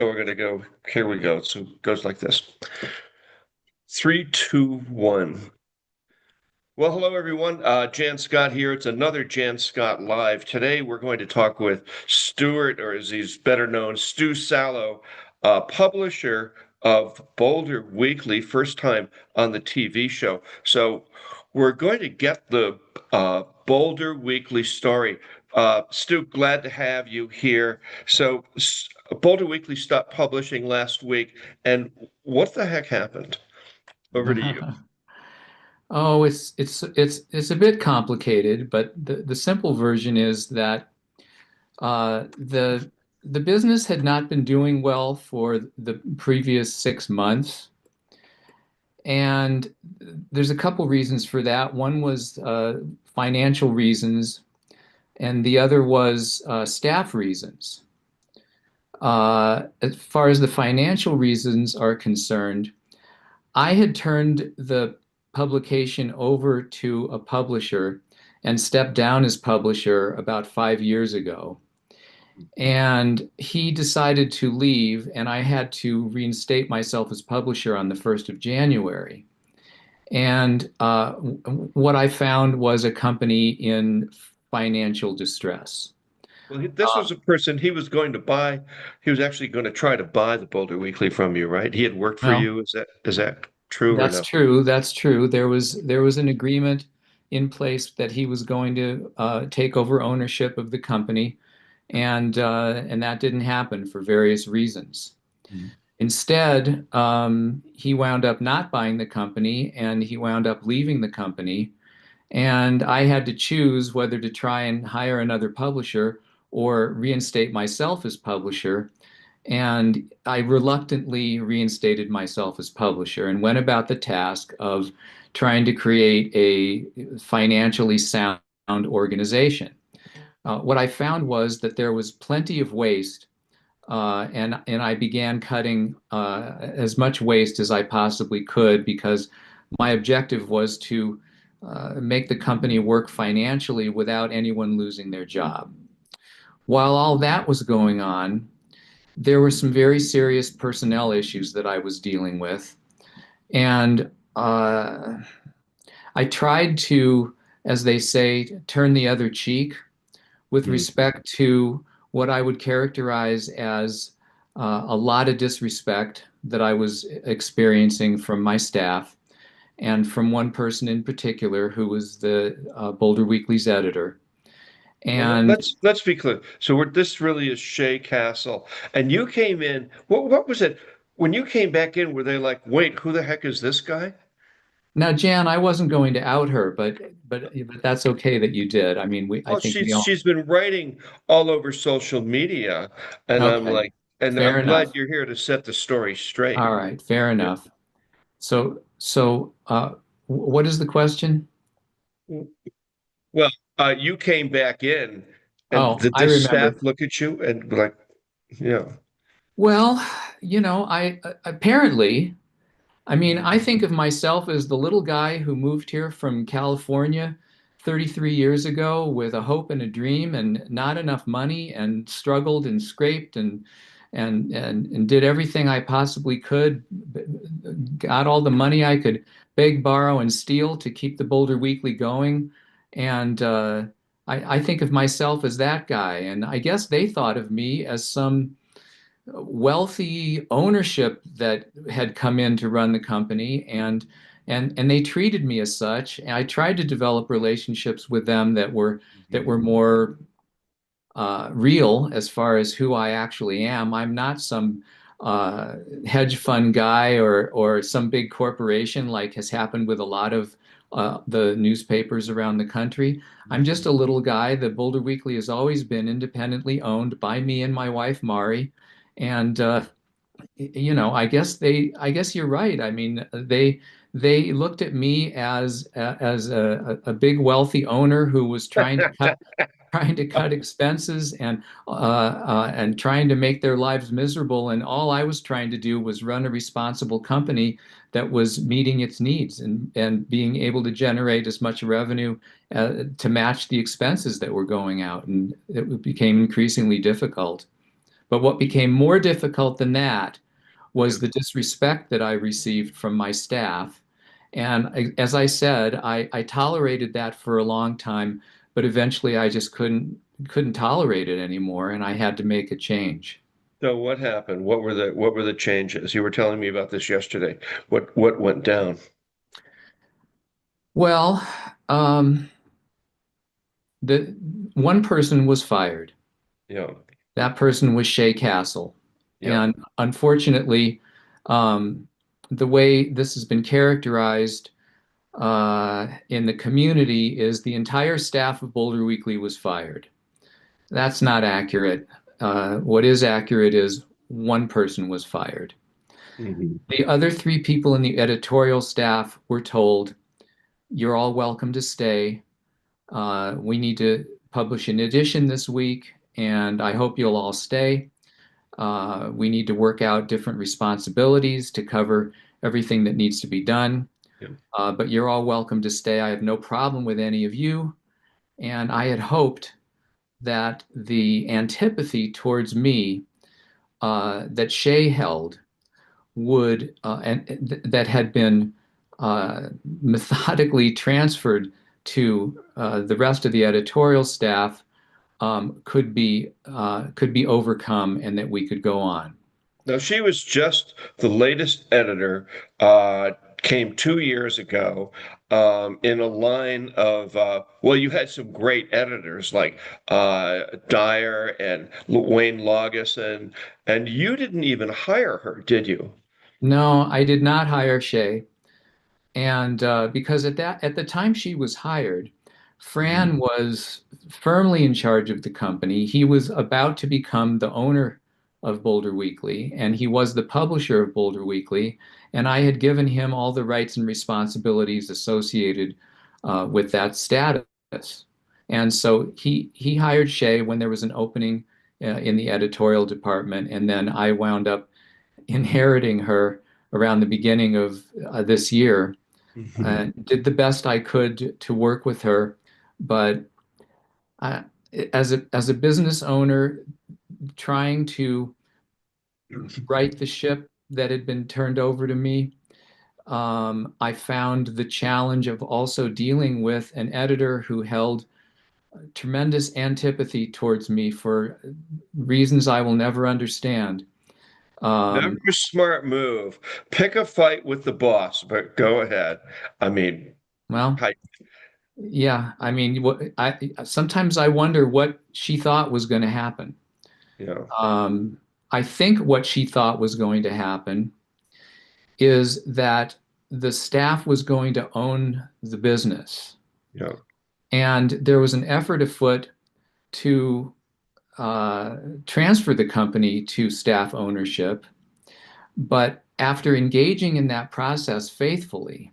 We're gonna go. Here we go. So it goes like this. Three, two, one. Well, hello everyone. Jan Scott here. It's another Jan Scott Live. Today we're going to talk with Stewart, or as he's better known, Stu Sallo, publisher of Boulder Weekly, first time on the TV show. So we're going to get the Boulder Weekly story. Stu, glad to have you here. So Boulder Weekly stopped publishing last week, and what the heck happened? Over to you. Oh, it's a bit complicated, but the simple version is that the business had not been doing well for the previous 6 months, and there's a couple reasons for that. One was financial reasons, and the other was staff reasons. As far as the financial reasons are concerned, I had turned the publication over to a publisher and stepped down as publisher about 5 years ago. And he decided to leave, and I had to reinstate myself as publisher on the 1st of January. And what I found was a company in financial distress. Well, this was a person he was going to buy. He was actually going to try to buy the Boulder Weekly from you, right? He had worked for Well, you. Is that true or that's no? true. That's true. There was an agreement in place that he was going to take over ownership of the company, and that didn't happen for various reasons. Mhm. Instead, he wound up not buying the company, and he wound up leaving the company. And I had to choose whether to try and hire another publisher or reinstate myself as publisher. And I reluctantly reinstated myself as publisher and went about the task of trying to create a financially sound organization. What I found was that there was plenty of waste, and I began cutting as much waste as I possibly could because my objective was to make the company work financially without anyone losing their job. While all that was going on, there were some very serious personnel issues that I was dealing with. And I tried to, as they say, turn the other cheek with Mhm. respect to what I would characterize as a lot of disrespect that I was experiencing from my staff and from one person in particular who was the Boulder Weekly's editor. Well, And let's be clear. So this really is Shea Castle, and you came in. What was it when you came back in? Were they like, wait, who the heck is this guy? now, Jan, I wasn't going to out her, but that's okay that you did. I mean, I Well, think she's we all. she's been writing all over social media, and I'm Okay, like, and fair I'm glad enough. you're here to set the story straight. All right, fair Yeah. enough. So, what is the question? Well, you came back in, and Oh, did I this staff remember. look at you and be like, yeah. Well, I apparently, I mean, I think of myself as the little guy who moved here from California 33 years ago with a hope and a dream and not enough money and struggled and scraped and did everything I possibly could, got all the money I could beg, borrow, and steal to keep the Boulder Weekly going. And I think of myself as that guy. And I guess they thought of me as some wealthy ownership that had come in to run the company, and they treated me as such. And I tried to develop relationships with them that were more real as far as who I actually am. I'm not some hedge fund guy or some big corporation like has happened with a lot of the newspapers around the country. I'm just a little guy. The Boulder Weekly has always been independently owned by me and my wife Mari, and I guess you're right. I mean, they looked at me as a big wealthy owner who was trying to cut expenses and trying to make their lives miserable. And all I was trying to do was run a responsible company that was meeting its needs and being able to generate as much revenue to match the expenses that were going out. And it became increasingly difficult. But what became more difficult than that Yeah. was the disrespect that I received from my staff. And as I said, I tolerated that for a long time, but eventually I just couldn't tolerate it anymore, and I had to make a change. So what happened? What were the changes? You were telling me about this yesterday. What went down? Well, um, the one person was fired. Yeah. That person was Shay Castle. Yeah. And unfortunately, um, the way this has been characterized in the community is the entire staff of Boulder Weekly was fired. That's not accurate. What is accurate is one person was fired. Hmm. The other three people in the editorial staff were told, "You're all welcome to stay. We need to publish an edition this week, and I hope you'll all stay. We need to work out different responsibilities to cover everything that needs to be done. Yeah. But you're all welcome to stay. I have no problem with any of you." And I had hoped that the antipathy towards me that Shay held would, that had been methodically transferred to the rest of the editorial staff, could be overcome, and that we could go on. Now, she was just the latest editor, uh, came 2 years ago, in a line of, well, you had some great editors like Dyer and Wayne Logis, and you didn't even hire her, did you? No, I did not hire Shay. And because at the time she was hired, Mhm. Fran was firmly in charge of the company. He was about to become the owner of Boulder Weekly, and he was the publisher of Boulder Weekly. And I had given him all the rights and responsibilities associated with that status. And so he hired Shay when there was an opening in the editorial department, and then I wound up inheriting her around the beginning of this year. Mhm. Did the best I could to work with her, but I, as a business owner, trying to right the ship that had been turned over to me, I found the challenge of also dealing with an editor who held tremendous antipathy towards me for reasons I will never understand. Never Um, a smart move. Pick a fight with the boss, but go ahead. I mean, well, hi, yeah, I mean, I sometimes I wonder what she thought was going to happen. you know, Um, I think what she thought was going to happen is that the staff was going to own the business. you know. And there was an effort afoot to uh, transfer the company to staff ownership. But after engaging in that process faithfully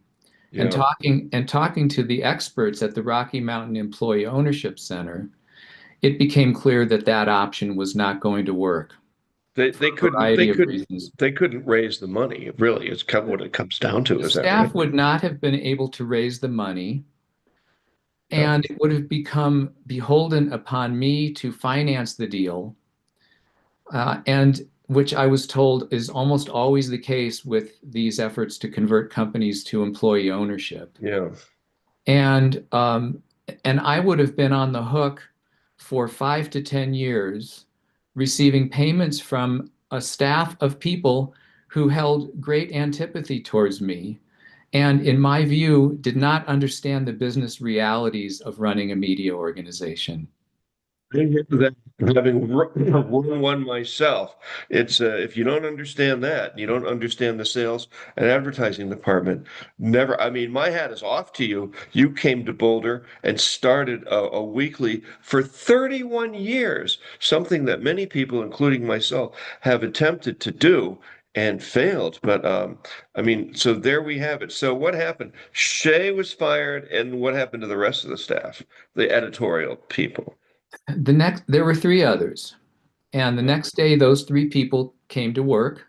and Yeah. talking to the experts at the Rocky Mountain Employee Ownership Center, it became clear that that option was not going to work They for they a couldn't they variety of couldn't reasons. they couldn't raise the money. Really, it's kind of what it comes down to. The Is that right? staff would not have been able to raise the money, Yeah. and it would have become beholden upon me to finance the deal, and which I was told is almost always the case with these efforts to convert companies to employee ownership. Yeah. And and I would have been on the hook for 5 to 10 years, receiving payments from a staff of people who held great antipathy towards me, and in my view, did not understand the business realities of running a media organization. Having run one myself, it's if you don't understand that, you don't understand the sales and advertising department. Never. I mean, my hat is off to you. You came to Boulder and started a weekly for 31 years, something that many people, including myself, have attempted to do and failed. But I mean, so there we have it. So what happened? Shay was fired, and what happened to the rest of the staff, the editorial people? There were three others, and the Yeah. next day, those three people came to work.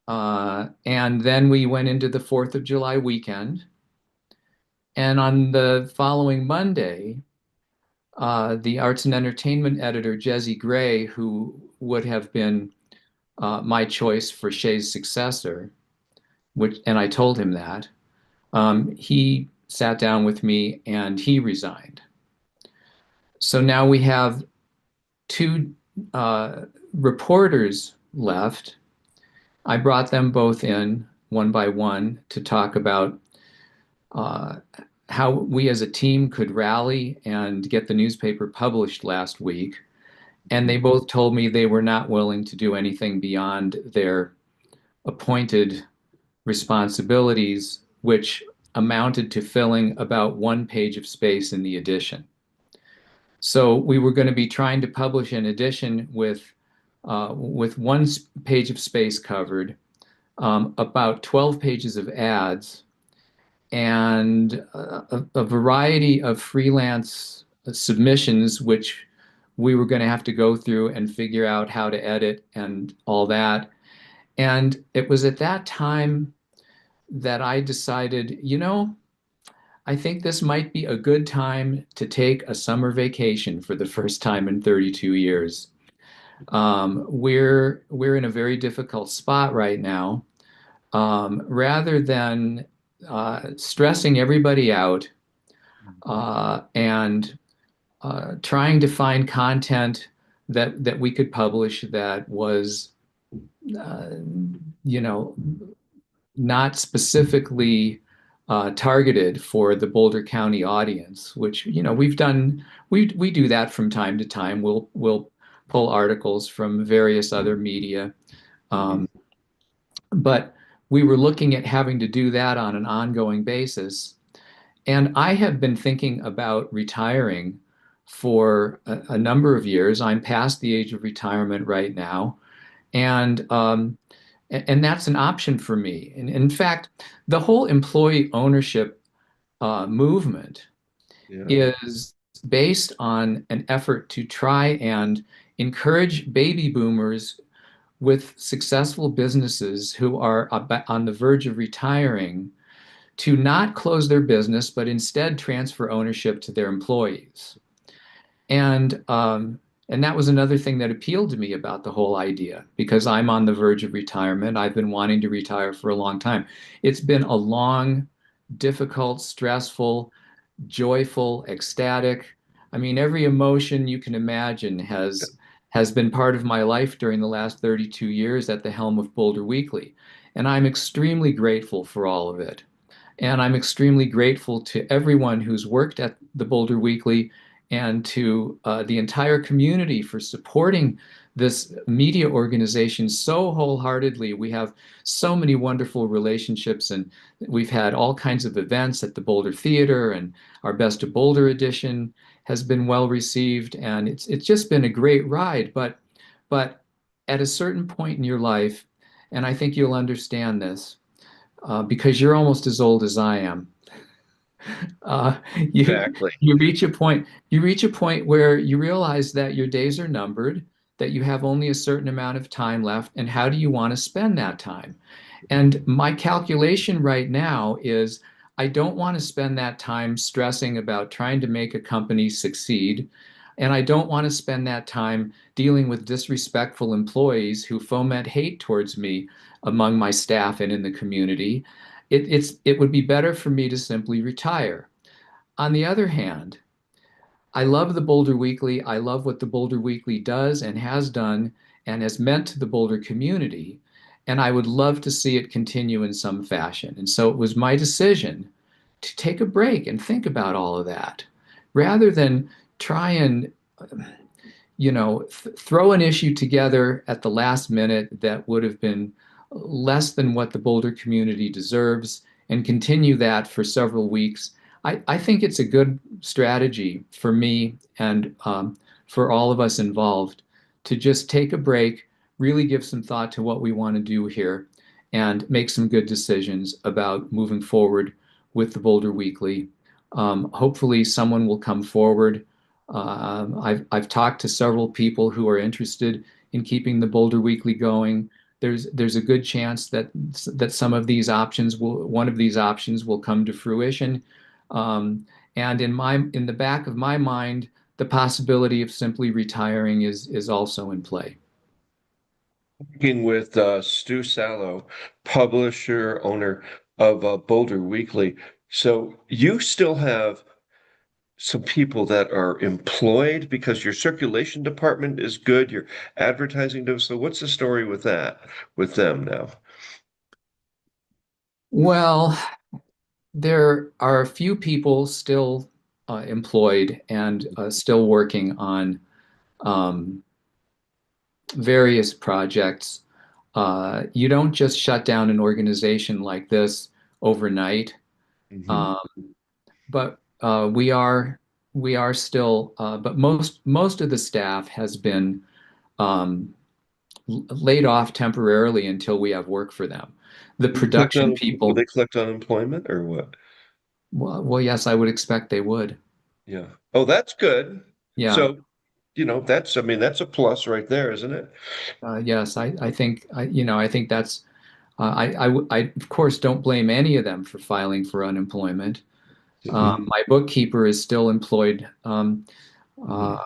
And then we went into the 4th of July weekend. And on the following Monday, the arts and entertainment editor, Jesse Gray, who would have been my choice for Shay's successor, and I told him that, he sat down with me and he resigned. So now we have two reporters left. I brought them both in one by one to talk about uh, how we as a team could rally and get the newspaper published last week. And they both told me they were not willing to do anything beyond their appointed responsibilities, which amounted to filling about 1 page of space in the edition. So we were going to be trying to publish an edition with 1 page of space covered, about 12 pages of ads, and a variety of freelance submissions, which we were going to have to go through and figure out how to edit and all that. And it was at that time that I decided, I think this might be a good time to take a summer vacation for the first time in 32 years. We're in a very difficult spot right now. Rather than stressing everybody out and trying to find content that we could publish that was, uh, you know, not specifically targeted for the Boulder County audience, which we've done. We do that from time to time. We'll pull articles from various other media, Mhm. um, but we were looking at having to do that on an ongoing basis. And I have been thinking about retiring for a number of years. I'm past the age of retirement right now, and that's an option for me. And in fact, the whole employee ownership movement Yeah. is based on an effort to try and encourage baby boomers with successful businesses who are on the verge of retiring to not close their business, but instead transfer ownership to their employees. And that was another thing that appealed to me about the whole idea, because I'm on the verge of retirement. I've been wanting to retire for a long time. It's been a long, difficult, stressful, joyful, ecstatic. I mean, every emotion you can imagine has been part of my life during the last 32 years at the helm of Boulder Weekly. And I'm extremely grateful for all of it. And I'm extremely grateful to everyone who's worked at the Boulder Weekly and to the entire community for supporting this media organization so wholeheartedly. We have so many wonderful relationships, and we've had all kinds of events at the Boulder Theater, and our Best of Boulder edition has been well received, and it's just been a great ride. But at a certain point in your life, and I think you'll understand this, because you're almost as old as I am. You Exactly. you reach a point where you realize that your days are numbered, that you have only a certain amount of time left, and how do you want to spend that time? And my calculation right now is I don't want to spend that time stressing about trying to make a company succeed. And I don't want to spend that time dealing with disrespectful employees who foment hate towards me among my staff and in the community. It would be better for me to simply retire. On the other hand, I love the Boulder Weekly. I love what the Boulder Weekly does and has done and has meant to the Boulder community. And I would love to see it continue in some fashion. And so it was my decision to take a break and think about all of that rather than try and throw an issue together at the last minute that would have been less than what the Boulder community deserves and continue that for several weeks. I think it's a good strategy for me and for all of us involved to just take a break, really give some thought to what we want to do here, and make some good decisions about moving forward with the Boulder Weekly. Hopefully, someone will come forward. I've talked to several people who are interested in keeping the Boulder Weekly going. There's a good chance that some of these options one of these options will come to fruition. And in the back of my mind, the possibility of simply retiring is also in play. Speaking with Stu Sallo, publisher, owner of Boulder Weekly. So you still have some people that are employed because your circulation department is good, your advertising does. So what's the story with that, with them now? Well, there are a few people still employed and still working on um, various projects. You don't just shut down an organization like this overnight, Hmm. um, but we are still. But most of the staff has been um, laid off temporarily until we have work for them. The production Will people, they collect unemployment or what? well, yes, I would expect they would. Yeah. Oh, that's good. Yeah. So, I mean, that's a plus right there, isn't it? Yes, I think I think that's I of course don't blame any of them for filing for unemployment. Hmm. My bookkeeper is still employed. Uh, Hmm.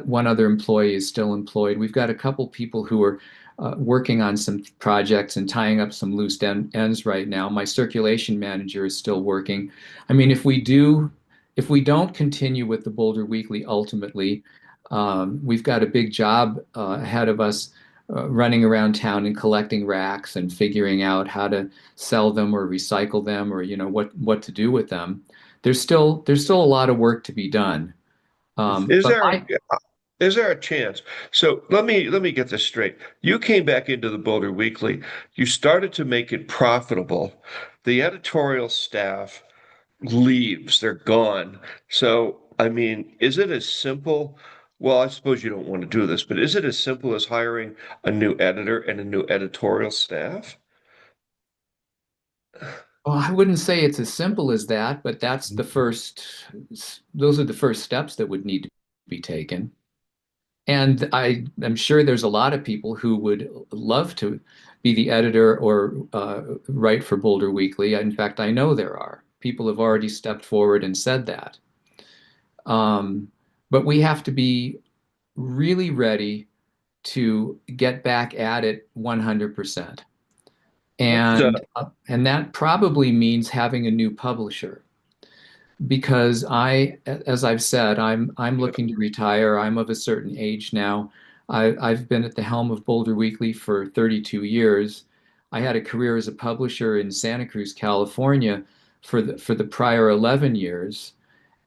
One other employee is still employed. We've got a couple people who are working on some projects and tying up some loose ends right now. My circulation manager is still working. I mean, if we don't continue with the Boulder Weekly ultimately, we've got a big job ahead of us running around town and collecting racks and figuring out how to sell them or recycle them or what to do with them. There's still a lot of work to be done. Is But there is there a chance? So let me get this straight. You came back into the Boulder Weekly. You started to make it profitable. The editorial staff leaves, they're gone. So, I mean, is it as simple? Well, I suppose you don't want to do this, but is it as simple as hiring a new editor and a new editorial staff? well, I wouldn't say it's as simple as that, but those are the first steps that would need to be taken. And I'm sure there's a lot of people who would love to be the editor or write for Boulder Weekly. In fact, I know there are. People have already stepped forward and said that. Um, but we have to be really ready to get back at it 100%. What's And that probably means having a new publisher because as I've said, I'm yeah. looking to retire. I'm of a certain age now. I've been at the helm of Boulder Weekly for 32 years. I had a career as a publisher in Santa Cruz, California for the prior 11 years.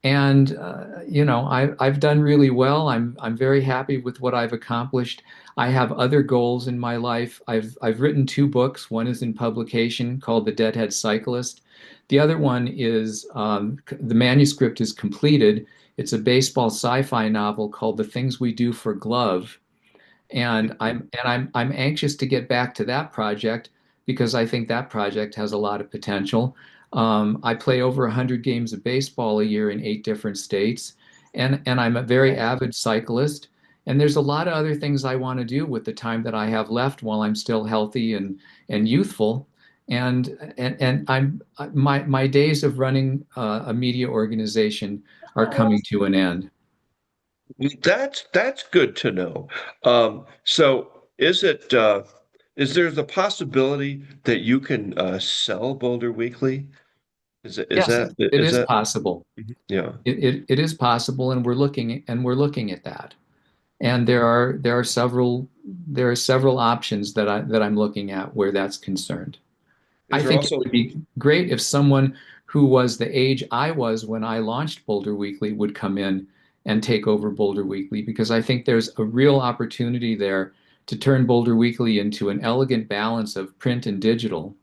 And I've done really well. I'm very happy with what I've accomplished. I have other goals in my life. I've written two books. One is in publication called The Deadhead Cyclist. The other one is the manuscript is completed. It's a baseball sci-fi novel called The Things We Do for Glove. And I'm anxious to get back to that project because I think that project has a lot of potential. I play over 100 games of baseball a year in 8 different states, and I'm a very avid cyclist. And there's a lot of other things I want to do with the time that I have left while I'm still healthy and youthful. And my days of running a media organization are coming to an end. That's good to know. So is there the possibility that you can sell Boulder Weekly? Yes, it Is is that possible. Mhm. Yeah. It is possible, and we're looking at that. And there are several options that I'm looking at where that's concerned. I Is there think it also would be great if someone who was the age I was when I launched Boulder Weekly would come in and take over Boulder Weekly because I think there's a real opportunity there to turn Boulder Weekly into an elegant balance of print and digital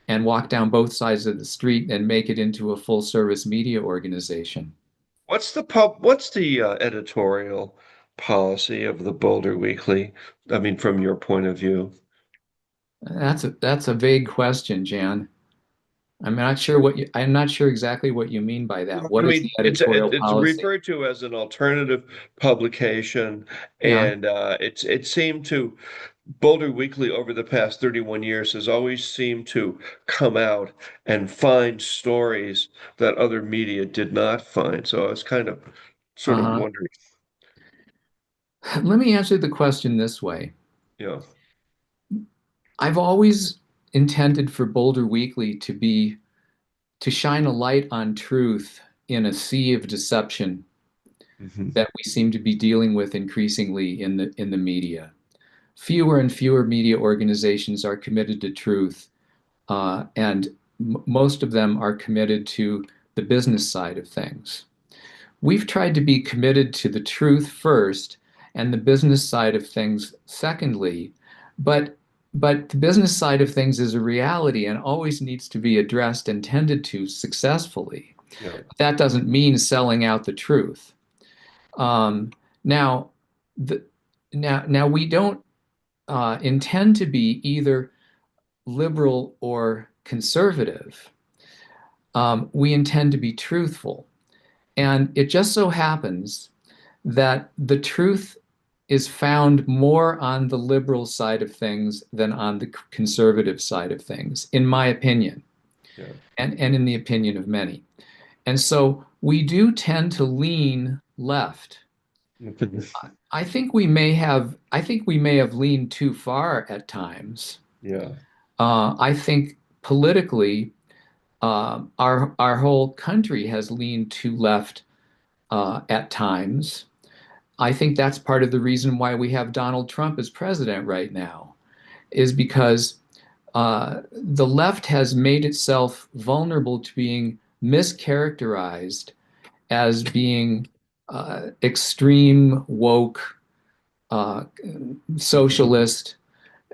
and walk down both sides of the street and make it into a full service media organization. what's the editorial policy of the Boulder Weekly? I mean, from your point of view. That's a vague question, Jan. I'm not sure exactly what you mean by that. I What is the mean, editorial it's policy? referred to as an alternative publication, Yeah. and it seemed to Boulder Weekly over the past 31 years has always seemed to come out and find stories that other media did not find. So I was kind of sort of Uh-huh. wondering, Let me answer the question this way. you know. I've always intended for Boulder Weekly to shine a light on truth in a sea of deception Mhm. that we seem to be dealing with increasingly in the media. Fewer and fewer media organizations are committed to truth, and most of them are committed to the business side of things. We've tried to be committed to the truth first and the business side of things secondly, but the business side of things is a reality and always needs to be addressed and tended to successfully. Yeah. That doesn't mean selling out the truth. Um, now, the, now we don't intend to be either liberal or conservative. We intend to be truthful. And it just so happens that the truth is found more on the liberal side of things than on the conservative side of things, in my opinion, Yeah. and in the opinion of many. And so we do tend to lean left. I think we may have leaned too far at times. Yeah. I think politically, our whole country has leaned too left at times. I think that's part of the reason why we have Donald Trump as president right now, is because the left has made itself vulnerable to being mischaracterized as being extreme, woke, uh, socialist.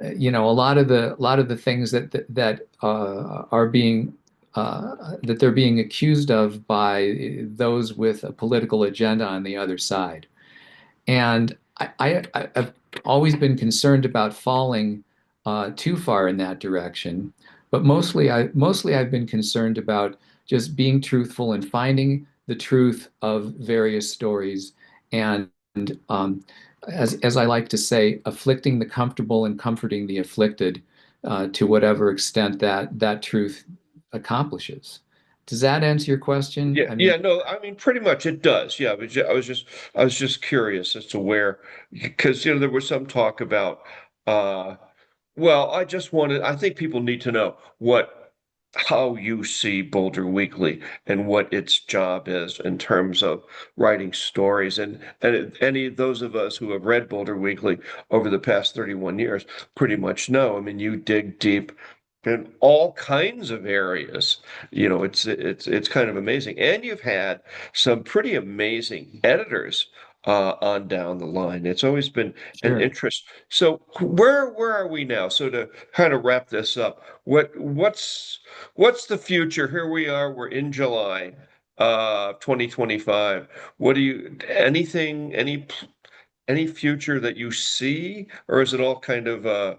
A lot of the things that are being that they're being accused of by those with a political agenda on the other side. And I've always been concerned about falling too far in that direction. But mostly I've been concerned about just being truthful and finding the truth of various stories, and um, as I like to say, afflicting the comfortable and comforting the afflicted to whatever extent that truth accomplishes. Does that answer your question? Yeah, I mean, yeah, no, I mean, pretty much it does. Yeah, but I was just curious as to where, because there was some talk about, uh, well, I think people need to know how you see Boulder Weekly and what its job is in terms of writing stories. And any of those of us who have read Boulder Weekly over the past 31 years pretty much know. I mean, you dig deep in all kinds of areas. It's kind of amazing. And you've had some pretty amazing editors on down the line. It's always been an sure. interest. So where are we now? So to kind of wrap this up, what's the future? Here we are, we're in July 2025. What do you anything any future that you see, or is it all kind of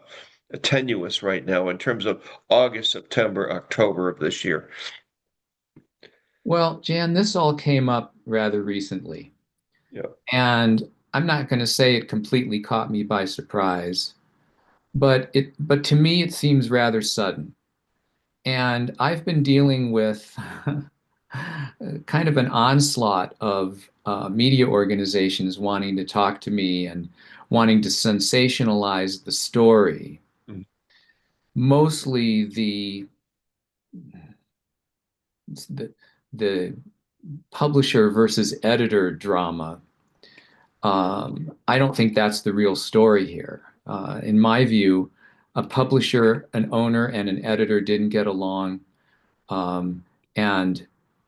tenuous right now in terms of August, September, October of this year? Well, Jan, this all came up rather recently, Yeah. and I'm not going to say it completely caught me by surprise, but to me it seems rather sudden. And I've been dealing with kind of an onslaught of media organizations wanting to talk to me and wanting to sensationalize the story. Mm. Mostly the the publisher versus editor drama. I don't think that's the real story here. In my view, a publisher, an owner, and an editor didn't get along, um, and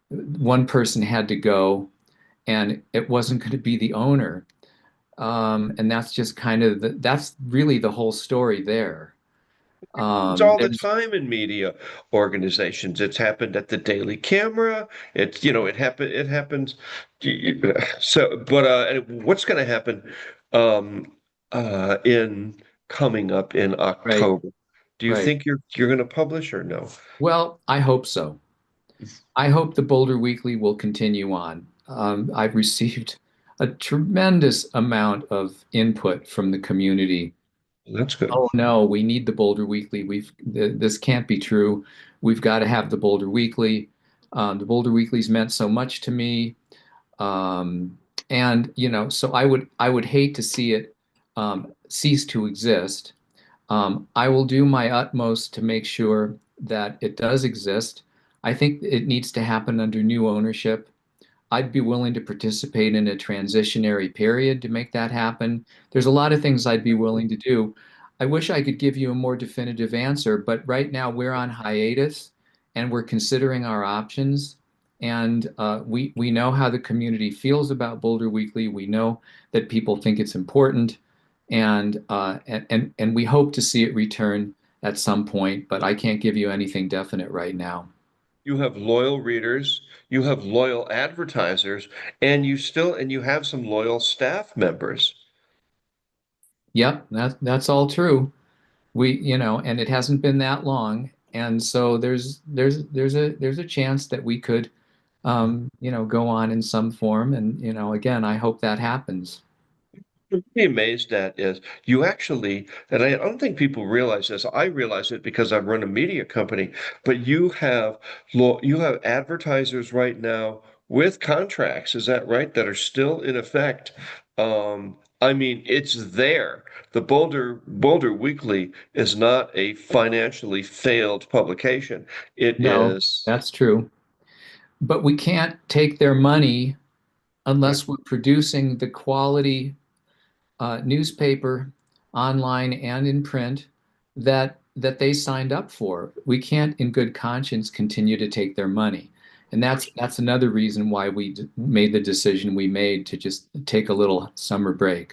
one person had to go, and it wasn't going to be the owner. And that's just kind of that's really the whole story there. It's all the There's time in media organizations. It's happened at the Daily Camera. It happens. So, but and what's going to happen um, in coming up in right, October? Do you right. think you're going to publish or no? Well, I hope so. I hope the Boulder Weekly will continue on. I've received a tremendous amount of input from the community. That's good. Oh no, we need the Boulder Weekly. This can't be true. We've got to have the Boulder Weekly. The Boulder Weekly's meant so much to me, um, and so I would hate to see it cease to exist. I will do my utmost to make sure that it does exist. I think it needs to happen under new ownership. I'd be willing to participate in a transitionary period to make that happen. There's a lot of things I'd be willing to do. I wish I could give you a more definitive answer, but right now we're on hiatus and we're considering our options. And we know how the community feels about Boulder Weekly. We know that people think it's important, and we hope to see it return at some point. But I can't give you anything definite right now. You have loyal readers, you have loyal advertisers, and you have some loyal staff members. Yep, that's all true. And it hasn't been that long, and so there's a chance that we could, go on in some form, and again, I hope that happens. I'm pretty amazed at is you actually, and I don't think people realize this. I realize it because I run a media company, but you have advertisers right now with contracts, is that right? That are still in effect. I mean, it's there. The Boulder Weekly is not a financially failed publication. It No, is. that's true. But we can't take their money unless we're producing the quality newspaper online and in print that they signed up for. We can't, in good conscience, continue to take their money. And that's another reason why we made the decision we made to just take a little summer break.